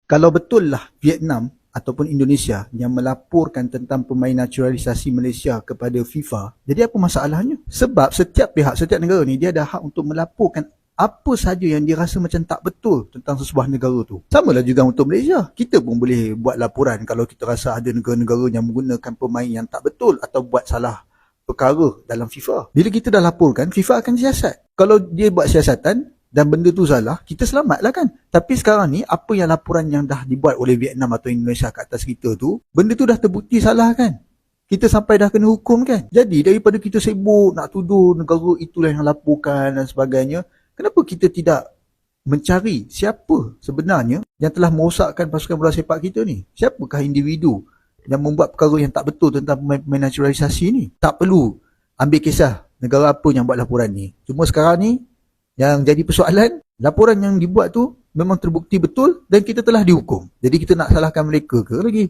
Kalau betul lah Vietnam ataupun Indonesia yang melaporkan tentang pemain naturalisasi Malaysia kepada FIFA, jadi apa masalahnya? Sebab setiap pihak, setiap negara ni dia ada hak untuk melaporkan apa saja yang dia rasa macam tak betul tentang sesebuah negara tu. Sama lah juga untuk Malaysia. Kita pun boleh buat laporan kalau kita rasa ada negara-negara yang menggunakan pemain yang tak betul atau buat salah perkara dalam FIFA. Bila kita dah laporkan, FIFA akan siasat. Kalau dia buat siasatan dan benda tu salah, kita selamatlah kan. Tapi sekarang ni, apa yang laporan yang dah dibuat oleh Vietnam atau Indonesia kat atas kita tu, benda tu dah terbukti salah kan. Kita sampai dah kena hukum kan. Jadi daripada kita sibuk nak tuduh negara itulah yang laporkan dan sebagainya, kenapa kita tidak mencari siapa sebenarnya yang telah merosakkan pasukan bola sepak kita ni? Siapakah individu yang membuat perkara yang tak betul tentang pemain naturalisasi ni? Tak perlu ambil kisah negara apa yang buat laporan ni. Cuma sekarang ni, yang jadi persoalan, laporan yang dibuat tu memang terbukti betul dan kita telah dihukum. Jadi kita nak salahkan mereka ke lagi?